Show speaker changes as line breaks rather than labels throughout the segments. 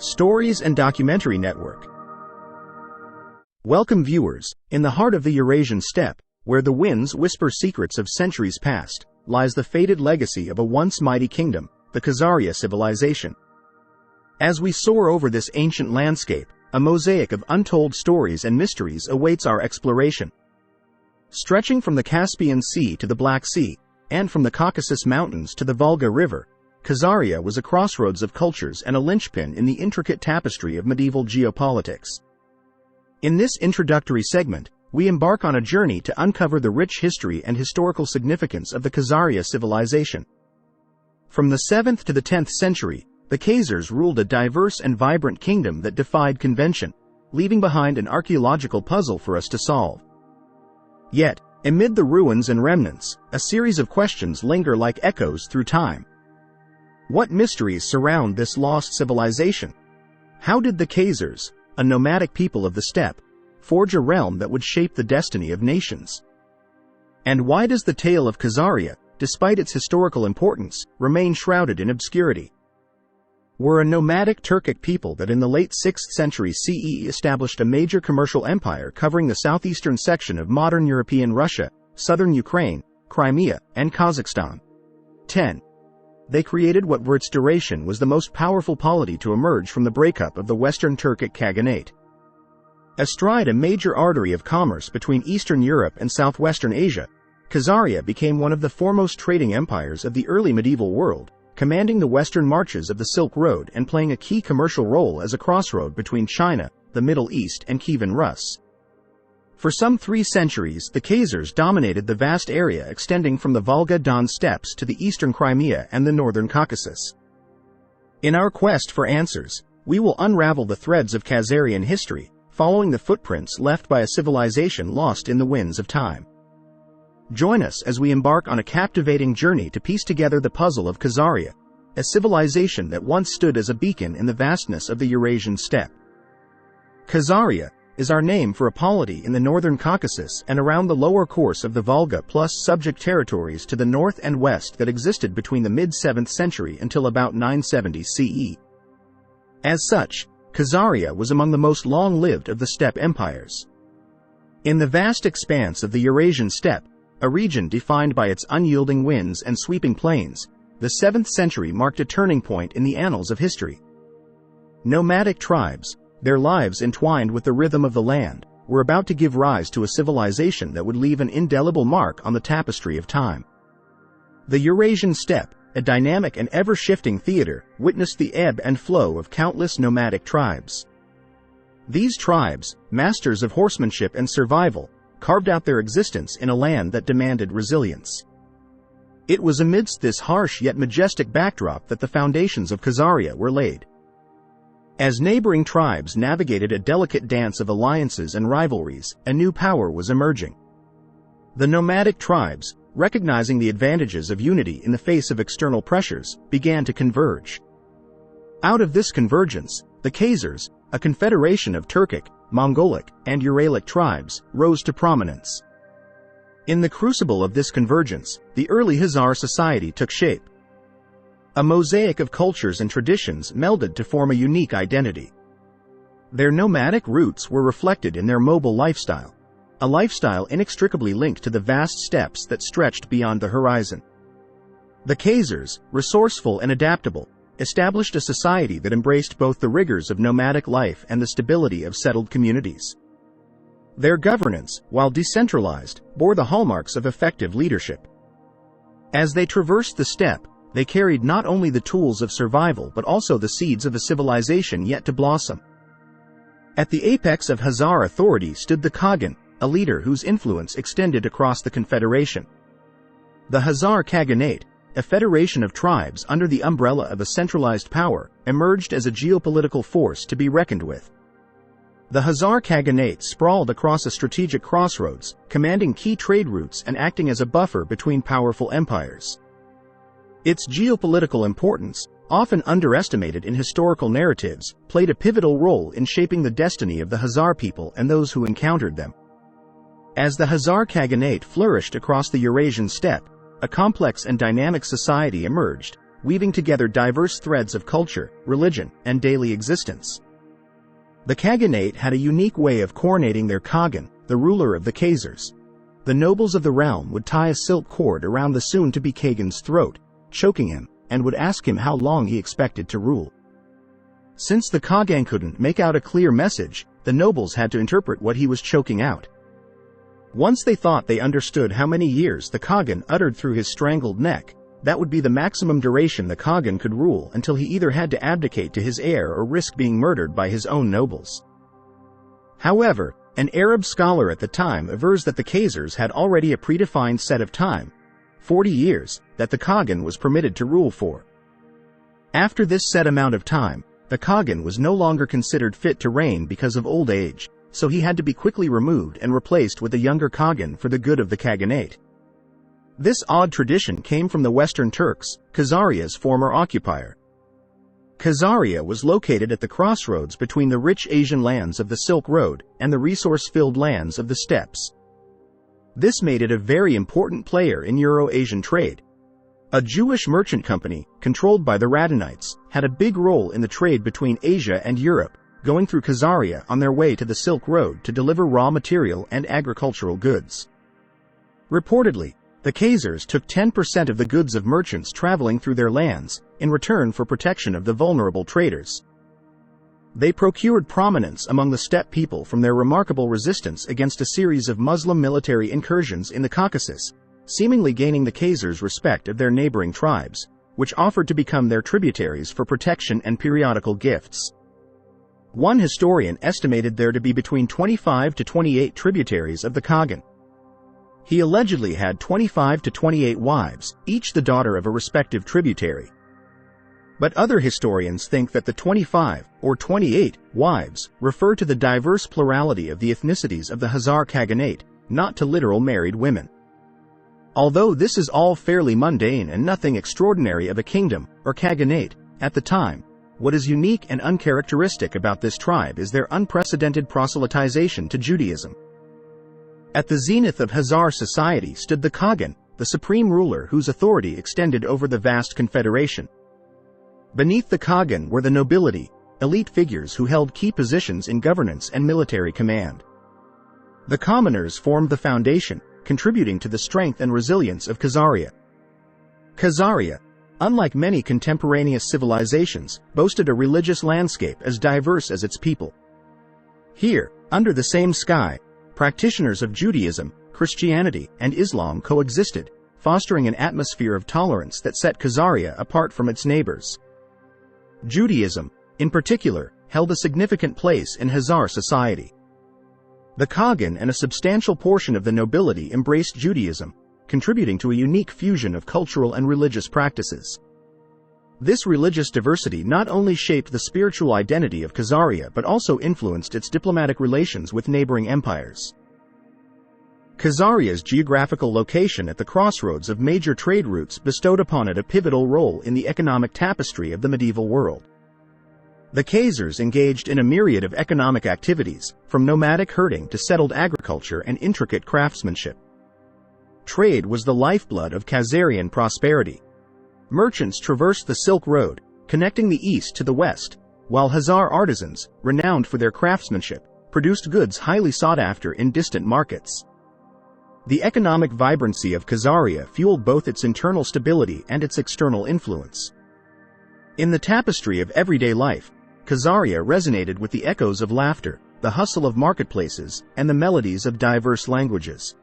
Stories and Documentary Network. Welcome viewers, in the heart of the Eurasian steppe, where the winds whisper secrets of centuries past, lies the faded legacy of a once mighty kingdom, the Khazaria civilization. As we soar over this ancient landscape, a mosaic of untold stories and mysteries awaits our exploration. Stretching from the Caspian Sea to the Black Sea, and from the Caucasus Mountains to the Volga River, Khazaria was a crossroads of cultures and a linchpin in the intricate tapestry of medieval geopolitics. In this introductory segment, we embark on a journey to uncover the rich history and historical significance of the Khazaria civilization. From the 7th to the 10th century, the Khazars ruled a diverse and vibrant kingdom that defied convention, leaving behind an archaeological puzzle for us to solve. Yet, amid the ruins and remnants, a series of questions linger like echoes through time. What mysteries surround this lost civilization? How did the Khazars, a nomadic people of the steppe, forge a realm that would shape the destiny of nations? And why does the tale of Khazaria, despite its historical importance, remain shrouded in obscurity? Were a nomadic Turkic people that in the late 6th century CE established a major commercial empire covering the southeastern section of modern European Russia, southern Ukraine, Crimea, and Kazakhstan. 10. They created what for its duration was the most powerful polity to emerge from the breakup of the Western Turkic Khaganate. Astride a major artery of commerce between Eastern Europe and Southwestern Asia, Khazaria became one of the foremost trading empires of the early medieval world, commanding the western marches of the Silk Road and playing a key commercial role as a crossroad between China, the Middle East, and Kievan Rus. For some 3 centuries, the Khazars dominated the vast area extending from the Volga-Don steppes to the eastern Crimea and the northern Caucasus. In our quest for answers, we will unravel the threads of Khazarian history, following the footprints left by a civilization lost in the winds of time. Join us as we embark on a captivating journey to piece together the puzzle of Khazaria, a civilization that once stood as a beacon in the vastness of the Eurasian steppe. Khazaria is our name for a polity in the northern Caucasus and around the lower course of the Volga plus subject territories to the north and west that existed between the mid-7th century until about 970 CE. As such, Khazaria was among the most long-lived of the steppe empires. In the vast expanse of the Eurasian steppe, a region defined by its unyielding winds and sweeping plains, the 7th century marked a turning point in the annals of history. Nomadic tribes, their lives entwined with the rhythm of the land, were about to give rise to a civilization that would leave an indelible mark on the tapestry of time. The Eurasian steppe, a dynamic and ever-shifting theater, witnessed the ebb and flow of countless nomadic tribes. These tribes, masters of horsemanship and survival, carved out their existence in a land that demanded resilience. It was amidst this harsh yet majestic backdrop that the foundations of Khazaria were laid. As neighboring tribes navigated a delicate dance of alliances and rivalries, a new power was emerging. The nomadic tribes, recognizing the advantages of unity in the face of external pressures, began to converge. Out of this convergence, the Khazars, a confederation of Turkic, Mongolic, and Uralic tribes, rose to prominence. In the crucible of this convergence, the early Khazar society took shape. A mosaic of cultures and traditions melded to form a unique identity. Their nomadic roots were reflected in their mobile lifestyle, a lifestyle inextricably linked to the vast steppes that stretched beyond the horizon. The Khazars, resourceful and adaptable, established a society that embraced both the rigors of nomadic life and the stability of settled communities. Their governance, while decentralized, bore the hallmarks of effective leadership. As they traversed the steppe, they carried not only the tools of survival but also the seeds of a civilization yet to blossom. At the apex of Khazar authority stood the Khagan, a leader whose influence extended across the confederation. The Khazar Khaganate, a federation of tribes under the umbrella of a centralized power, emerged as a geopolitical force to be reckoned with. The Khazar Khaganate sprawled across a strategic crossroads, commanding key trade routes and acting as a buffer between powerful empires. Its geopolitical importance, often underestimated in historical narratives, played a pivotal role in shaping the destiny of the Khazar people and those who encountered them. As the Khazar Khaganate flourished across the Eurasian steppe, a complex and dynamic society emerged, weaving together diverse threads of culture, religion, and daily existence. The Khaganate had a unique way of coronating their Khagan, the ruler of the Khazars. The nobles of the realm would tie a silk cord around the soon-to-be Khagan's throat, choking him, and would ask him how long he expected to rule. Since the Khagan couldn't make out a clear message, the nobles had to interpret what he was choking out. Once they thought they understood how many years the Khagan uttered through his strangled neck, that would be the maximum duration the Khagan could rule until he either had to abdicate to his heir or risk being murdered by his own nobles. However, an Arab scholar at the time avers that the Khazars had already a predefined set of time, 40 years, that the Khagan was permitted to rule for. After this set amount of time, the Khagan was no longer considered fit to reign because of old age, so he had to be quickly removed and replaced with a younger Khagan for the good of the Khaganate. This odd tradition came from the Western Turks, Khazaria's former occupier. Khazaria was located at the crossroads between the rich Asian lands of the Silk Road and the resource-filled lands of the steppes. This made it a very important player in Euro-Asian trade. A Jewish merchant company, controlled by the Radhanites, had a big role in the trade between Asia and Europe, going through Khazaria on their way to the Silk Road to deliver raw material and agricultural goods. Reportedly, the Khazars took 10% of the goods of merchants traveling through their lands, in return for protection of the vulnerable traders. They procured prominence among the steppe people from their remarkable resistance against a series of Muslim military incursions in the Caucasus, seemingly gaining the Khazars' respect of their neighboring tribes, which offered to become their tributaries for protection and periodical gifts. One historian estimated there to be between 25 to 28 tributaries of the Khagan. He allegedly had 25 to 28 wives, each the daughter of a respective tributary. But other historians think that the 25 or 28 wives refer to the diverse plurality of the ethnicities of the Khazar Khaganate, not to literal married women. Although this is all fairly mundane and nothing extraordinary of a kingdom, or Khaganate, at the time, what is unique and uncharacteristic about this tribe is their unprecedented proselytization to Judaism. At the zenith of Khazar society stood the Khagan, the supreme ruler whose authority extended over the vast confederation. Beneath the Khagan were the nobility, elite figures who held key positions in governance and military command. The commoners formed the foundation, contributing to the strength and resilience of Khazaria. Khazaria, unlike many contemporaneous civilizations, boasted a religious landscape as diverse as its people. Here, under the same sky, practitioners of Judaism, Christianity, and Islam coexisted, fostering an atmosphere of tolerance that set Khazaria apart from its neighbors. Judaism, in particular, held a significant place in Khazar society. The Khagan and a substantial portion of the nobility embraced Judaism, contributing to a unique fusion of cultural and religious practices. This religious diversity not only shaped the spiritual identity of Khazaria but also influenced its diplomatic relations with neighboring empires. Khazaria's geographical location at the crossroads of major trade routes bestowed upon it a pivotal role in the economic tapestry of the medieval world. The Khazars engaged in a myriad of economic activities, from nomadic herding to settled agriculture and intricate craftsmanship. Trade was the lifeblood of Khazarian prosperity. Merchants traversed the Silk Road, connecting the east to the west, while Khazar artisans, renowned for their craftsmanship, produced goods highly sought after in distant markets. The economic vibrancy of Khazaria fueled both its internal stability and its external influence. In the tapestry of everyday life, Khazaria resonated with the echoes of laughter, the hustle of marketplaces, and the melodies of diverse languages.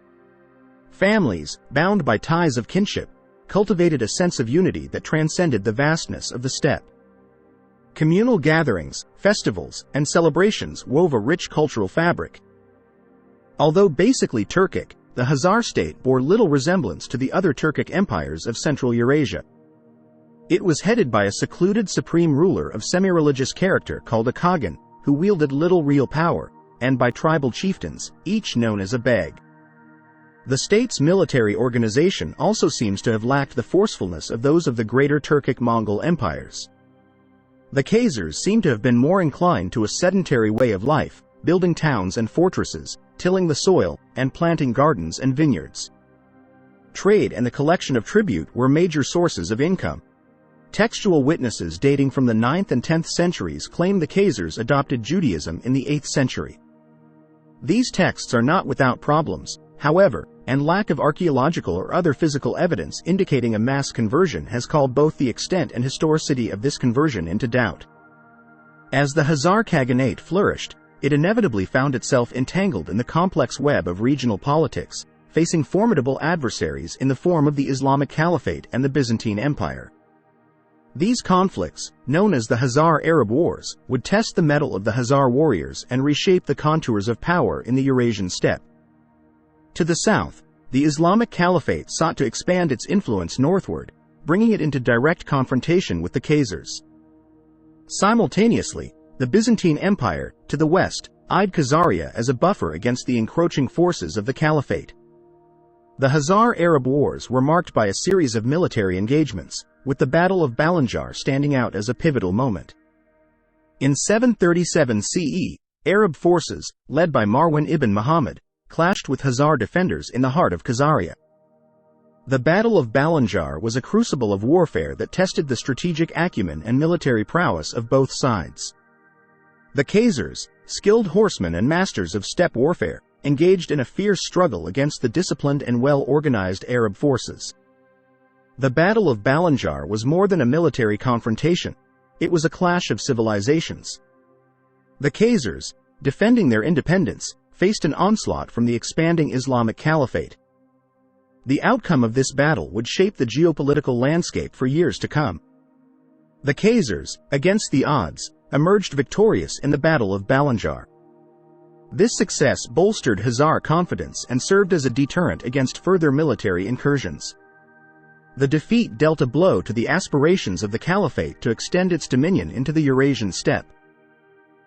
Families, bound by ties of kinship, cultivated a sense of unity that transcended the vastness of the steppe. Communal gatherings, festivals, and celebrations wove a rich cultural fabric. Although basically Turkic, the Khazar state bore little resemblance to the other Turkic empires of Central Eurasia. It was headed by a secluded supreme ruler of semi-religious character called a Khagan, who wielded little real power, and by tribal chieftains, each known as a beg. The state's military organization also seems to have lacked the forcefulness of those of the greater Turkic Mongol empires. The Khazars seem to have been more inclined to a sedentary way of life, building towns and fortresses, tilling the soil, and planting gardens and vineyards. Trade and the collection of tribute were major sources of income. Textual witnesses dating from the 9th and 10th centuries claim the Khazars adopted Judaism in the 8th century. These texts are not without problems, however, and lack of archaeological or other physical evidence indicating a mass conversion has called both the extent and historicity of this conversion into doubt. As the Khazar Khaganate flourished, it inevitably found itself entangled in the complex web of regional politics, facing formidable adversaries in the form of the Islamic Caliphate and the Byzantine Empire. These conflicts, known as the Khazar Arab Wars, would test the mettle of the Khazar warriors and reshape the contours of power in the Eurasian steppe. To the south, the Islamic Caliphate sought to expand its influence northward, bringing it into direct confrontation with the Khazars. Simultaneously, the Byzantine Empire, to the west, eyed Khazaria as a buffer against the encroaching forces of the Caliphate. The Khazar Arab Wars were marked by a series of military engagements, with the Battle of Balanjar standing out as a pivotal moment. In 737 CE, Arab forces, led by Marwan ibn Muhammad, clashed with Khazar defenders in the heart of Khazaria. The Battle of Balanjar was a crucible of warfare that tested the strategic acumen and military prowess of both sides. The Khazars, skilled horsemen and masters of steppe warfare, engaged in a fierce struggle against the disciplined and well-organized Arab forces. The Battle of Balanjar was more than a military confrontation. It was a clash of civilizations. The Khazars, defending their independence, faced an onslaught from the expanding Islamic Caliphate. The outcome of this battle would shape the geopolitical landscape for years to come. The Khazars, against the odds, emerged victorious in the Battle of Balanjar. This success bolstered Khazar confidence and served as a deterrent against further military incursions. The defeat dealt a blow to the aspirations of the Caliphate to extend its dominion into the Eurasian steppe.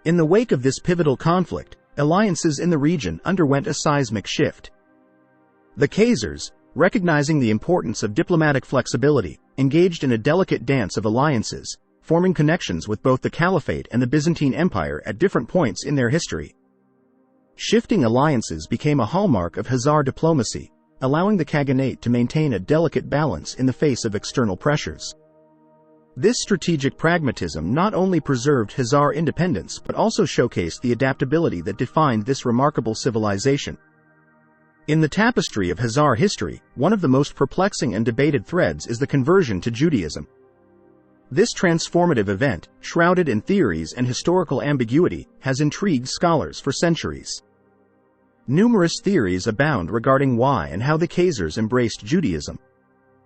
In the wake of this pivotal conflict, alliances in the region underwent a seismic shift. The Khazars, recognizing the importance of diplomatic flexibility, engaged in a delicate dance of alliances, forming connections with both the Caliphate and the Byzantine Empire at different points in their history. Shifting alliances became a hallmark of Khazar diplomacy, allowing the Khaganate to maintain a delicate balance in the face of external pressures. This strategic pragmatism not only preserved Khazar independence but also showcased the adaptability that defined this remarkable civilization. In the tapestry of Khazar history, one of the most perplexing and debated threads is the conversion to Judaism. This transformative event, shrouded in theories and historical ambiguity, has intrigued scholars for centuries. Numerous theories abound regarding why and how the Khazars embraced Judaism.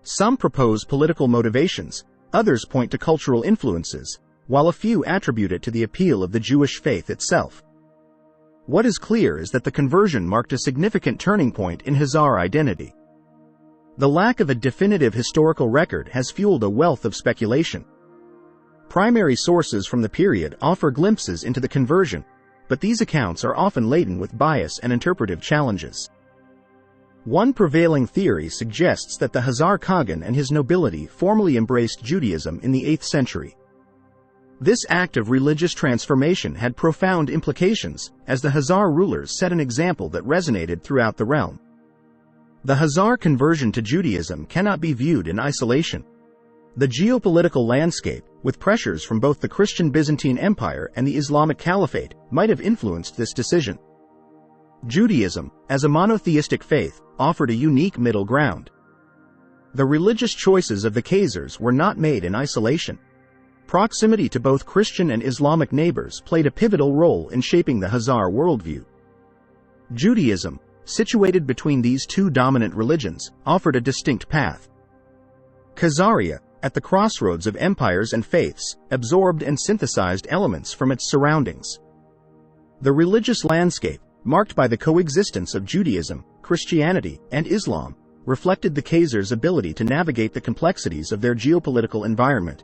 Some propose political motivations, others point to cultural influences, while a few attribute it to the appeal of the Jewish faith itself. What is clear is that the conversion marked a significant turning point in Khazar identity. The lack of a definitive historical record has fueled a wealth of speculation. Primary sources from the period offer glimpses into the conversion, but these accounts are often laden with bias and interpretive challenges. One prevailing theory suggests that the Khazar Khagan and his nobility formally embraced Judaism in the 8th century. This act of religious transformation had profound implications, as the Khazar rulers set an example that resonated throughout the realm. The Khazar conversion to Judaism cannot be viewed in isolation. The geopolitical landscape, with pressures from both the Christian Byzantine Empire and the Islamic Caliphate, might have influenced this decision. Judaism, as a monotheistic faith, offered a unique middle ground. The religious choices of the Khazars were not made in isolation. Proximity to both Christian and Islamic neighbors played a pivotal role in shaping the Khazar worldview. Judaism, situated between these two dominant religions, offered a distinct path. Khazaria, at the crossroads of empires and faiths, absorbed and synthesized elements from its surroundings. The religious landscape, marked by the coexistence of Judaism, Christianity, and Islam, reflected the Khazars' ability to navigate the complexities of their geopolitical environment.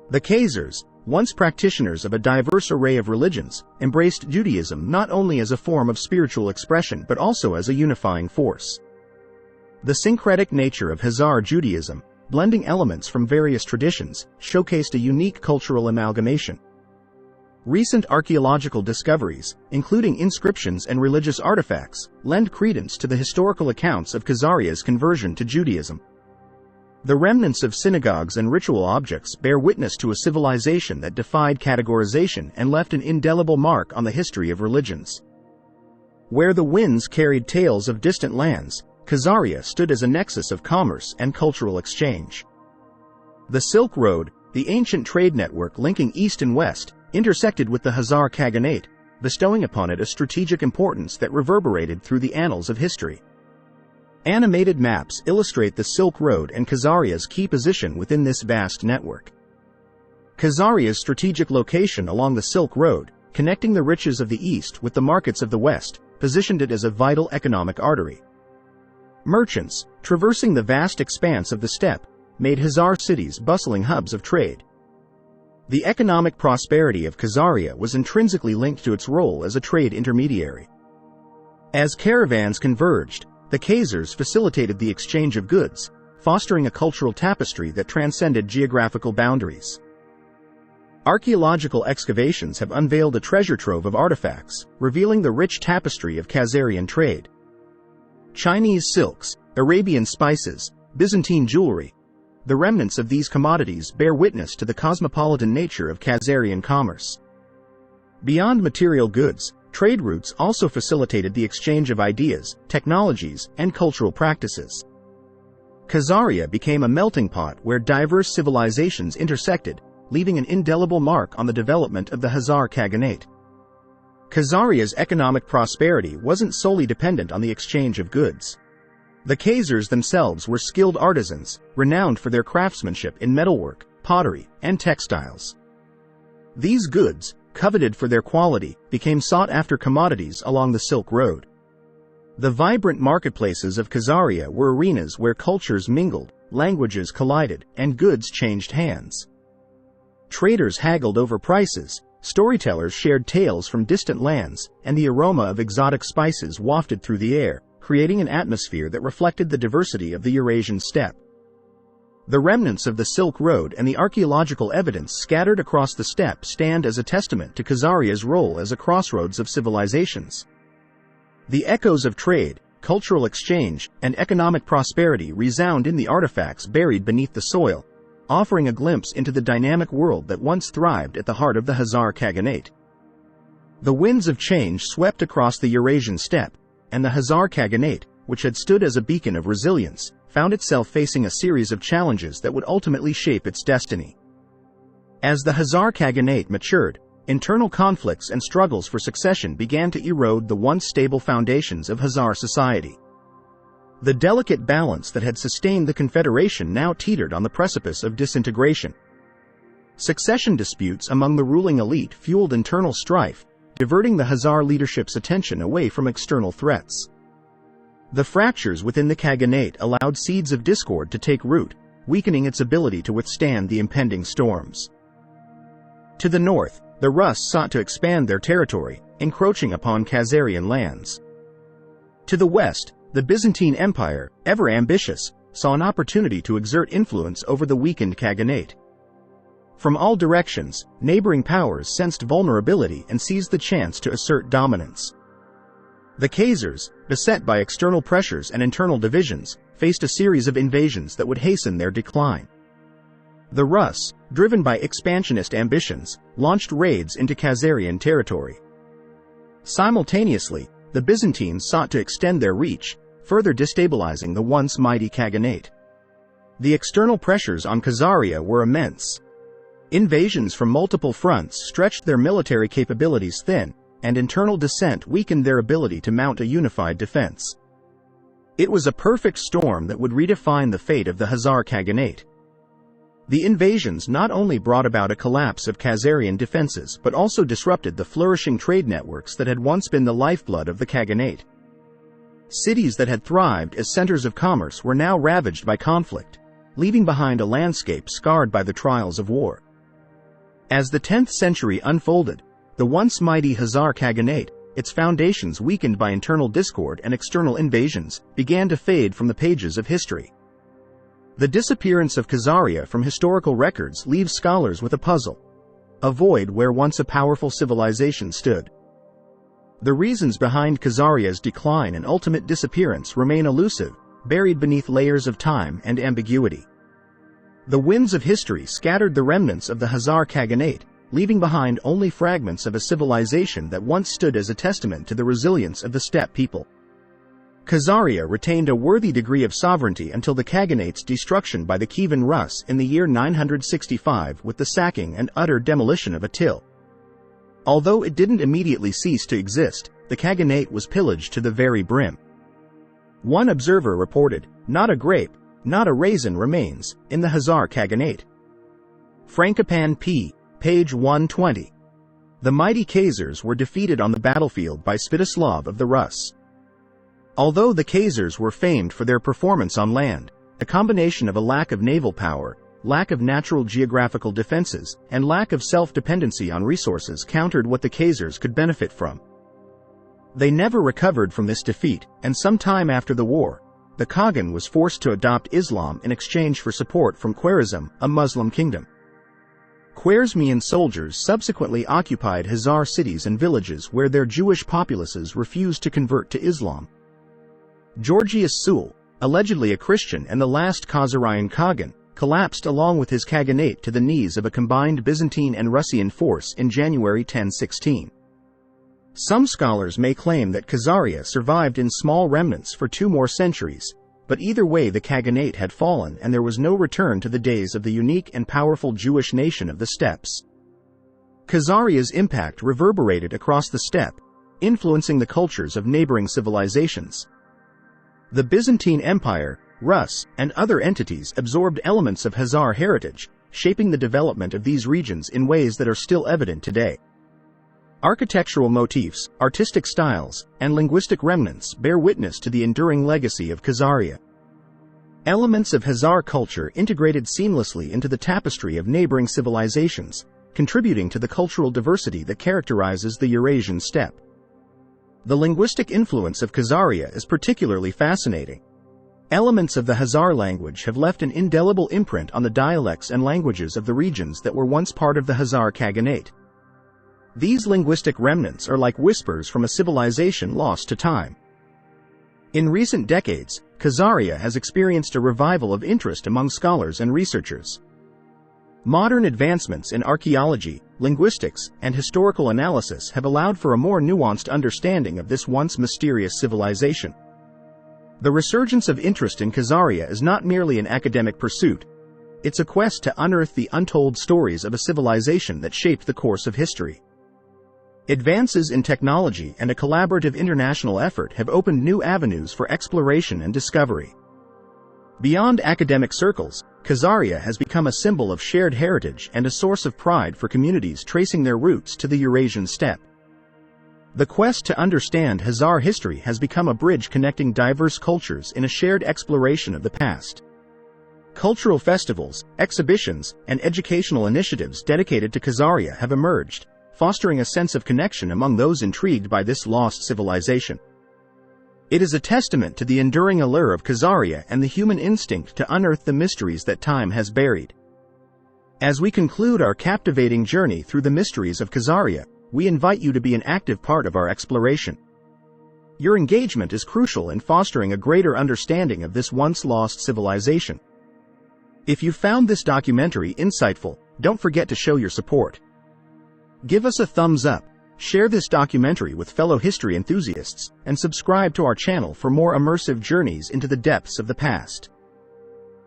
The Khazars, once practitioners of a diverse array of religions, embraced Judaism not only as a form of spiritual expression but also as a unifying force. The syncretic nature of Khazar Judaism, blending elements from various traditions, showcased a unique cultural amalgamation. Recent archaeological discoveries, including inscriptions and religious artifacts, lend credence to the historical accounts of Khazaria's conversion to Judaism. The remnants of synagogues and ritual objects bear witness to a civilization that defied categorization and left an indelible mark on the history of religions. Where the winds carried tales of distant lands, Khazaria stood as a nexus of commerce and cultural exchange. The Silk Road, the ancient trade network linking east and west, intersected with the Khazar Khaganate, bestowing upon it a strategic importance that reverberated through the annals of history. Animated maps illustrate the Silk Road and Khazaria's key position within this vast network. Khazaria's strategic location along the Silk Road, connecting the riches of the east with the markets of the west, positioned it as a vital economic artery. Merchants, traversing the vast expanse of the steppe, made Khazar cities bustling hubs of trade. The economic prosperity of Khazaria was intrinsically linked to its role as a trade intermediary. As caravans converged, the Khazars facilitated the exchange of goods, fostering a cultural tapestry that transcended geographical boundaries. Archaeological excavations have unveiled a treasure trove of artifacts, revealing the rich tapestry of Khazarian trade. Chinese silks, Arabian spices, Byzantine jewelry. The remnants of these commodities bear witness to the cosmopolitan nature of Khazarian commerce. Beyond material goods, trade routes also facilitated the exchange of ideas, technologies, and cultural practices. Khazaria became a melting pot where diverse civilizations intersected, leaving an indelible mark on the development of the Khazar Khaganate. Khazaria's economic prosperity wasn't solely dependent on the exchange of goods. The Khazars themselves were skilled artisans, renowned for their craftsmanship in metalwork, pottery, and textiles. These goods, coveted for their quality, became sought-after commodities along the Silk Road. The vibrant marketplaces of Khazaria were arenas where cultures mingled, languages collided, and goods changed hands. Traders haggled over prices, storytellers shared tales from distant lands, and the aroma of exotic spices wafted through the air, creating an atmosphere that reflected the diversity of the Eurasian steppe. The remnants of the Silk Road and the archaeological evidence scattered across the steppe stand as a testament to Khazaria's role as a crossroads of civilizations. The echoes of trade, cultural exchange, and economic prosperity resound in the artifacts buried beneath the soil, offering a glimpse into the dynamic world that once thrived at the heart of the Khazar Khaganate. The winds of change swept across the Eurasian steppe, and the Khazar Khaganate, which had stood as a beacon of resilience, found itself facing a series of challenges that would ultimately shape its destiny. As the Khazar Khaganate matured, internal conflicts and struggles for succession began to erode the once stable foundations of Khazar society. The delicate balance that had sustained the confederation now teetered on the precipice of disintegration. Succession disputes among the ruling elite fueled internal strife, diverting the Khazar leadership's attention away from external threats. The fractures within the Khaganate allowed seeds of discord to take root, weakening its ability to withstand the impending storms. To the north, the Rus sought to expand their territory, encroaching upon Khazarian lands. To the west, the Byzantine Empire, ever ambitious, saw an opportunity to exert influence over the weakened Khaganate. From all directions, neighboring powers sensed vulnerability and seized the chance to assert dominance. The Khazars, beset by external pressures and internal divisions, faced a series of invasions that would hasten their decline. The Rus, driven by expansionist ambitions, launched raids into Khazarian territory. Simultaneously, the Byzantines sought to extend their reach, further destabilizing the once mighty Khaganate. The external pressures on Khazaria were immense. Invasions from multiple fronts stretched their military capabilities thin, and internal dissent weakened their ability to mount a unified defense. It was a perfect storm that would redefine the fate of the Khazar Khaganate. The invasions not only brought about a collapse of Khazarian defenses but also disrupted the flourishing trade networks that had once been the lifeblood of the Khaganate. Cities that had thrived as centers of commerce were now ravaged by conflict, leaving behind a landscape scarred by the trials of war. As the 10th century unfolded, the once mighty Khazar Khaganate, its foundations weakened by internal discord and external invasions, began to fade from the pages of history. The disappearance of Khazaria from historical records leaves scholars with a puzzle, a void where once a powerful civilization stood. The reasons behind Khazaria's decline and ultimate disappearance remain elusive, buried beneath layers of time and ambiguity. The winds of history scattered the remnants of the Khazar Khaganate, leaving behind only fragments of a civilization that once stood as a testament to the resilience of the steppe people. Khazaria retained a worthy degree of sovereignty until the Khaganate's destruction by the Kievan Rus in the year 965 with the sacking and utter demolition of Atil. Although it didn't immediately cease to exist, the Khaganate was pillaged to the very brim. One observer reported, "Not a grape, not a raisin remains, in the Khazar Khaganate." Frankopan p. page 120. The mighty Khazars were defeated on the battlefield by Svetoslav of the Rus. Although the Khazars were famed for their performance on land, a combination of a lack of naval power, lack of natural geographical defenses, and lack of self-dependency on resources countered what the Khazars could benefit from. They never recovered from this defeat, and some time after the war, the Khagan was forced to adopt Islam in exchange for support from Khwarezm, a Muslim kingdom. Khwarezmian soldiers subsequently occupied Khazar cities and villages where their Jewish populaces refused to convert to Islam. Georgius Sul, allegedly a Christian and the last Khazarian Khagan, collapsed along with his Khaganate to the knees of a combined Byzantine and Russian force in January 1016. Some scholars may claim that Khazaria survived in small remnants for 2 more centuries, but either way the Khaganate had fallen and there was no return to the days of the unique and powerful Jewish nation of the steppes. Khazaria's impact reverberated across the steppe, influencing the cultures of neighboring civilizations. The Byzantine Empire, Rus, and other entities absorbed elements of Khazar heritage, shaping the development of these regions in ways that are still evident today. Architectural motifs, artistic styles, and linguistic remnants bear witness to the enduring legacy of Khazaria. Elements of Khazar culture integrated seamlessly into the tapestry of neighboring civilizations, contributing to the cultural diversity that characterizes the Eurasian steppe. The linguistic influence of Khazaria is particularly fascinating. Elements of the Khazar language have left an indelible imprint on the dialects and languages of the regions that were once part of the Khazar Khaganate. These linguistic remnants are like whispers from a civilization lost to time. In recent decades, Khazaria has experienced a revival of interest among scholars and researchers. Modern advancements in archaeology, linguistics, and historical analysis have allowed for a more nuanced understanding of this once mysterious civilization. The resurgence of interest in Khazaria is not merely an academic pursuit. It's a quest to unearth the untold stories of a civilization that shaped the course of history. Advances in technology and a collaborative international effort have opened new avenues for exploration and discovery. Beyond academic circles, Khazaria has become a symbol of shared heritage and a source of pride for communities tracing their roots to the Eurasian steppe. The quest to understand Khazar history has become a bridge connecting diverse cultures in a shared exploration of the past. Cultural festivals, exhibitions, and educational initiatives dedicated to Khazaria have emerged, fostering a sense of connection among those intrigued by this lost civilization. It is a testament to the enduring allure of Khazaria and the human instinct to unearth the mysteries that time has buried. As we conclude our captivating journey through the mysteries of Khazaria, we invite you to be an active part of our exploration. Your engagement is crucial in fostering a greater understanding of this once-lost civilization. If you found this documentary insightful, don't forget to show your support. Give us a thumbs up, share this documentary with fellow history enthusiasts, and subscribe to our channel for more immersive journeys into the depths of the past.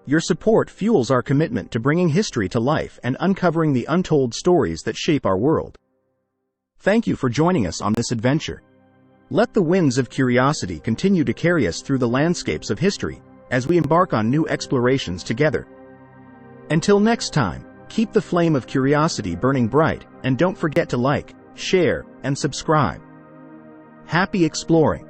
Your support fuels our commitment to bringing history to life and uncovering the untold stories that shape our world. Thank you for joining us on this adventure. Let the winds of curiosity continue to carry us through the landscapes of history as we embark on new explorations together. Until next time, keep the flame of curiosity burning bright, and don't forget to like, share, and subscribe. Happy exploring!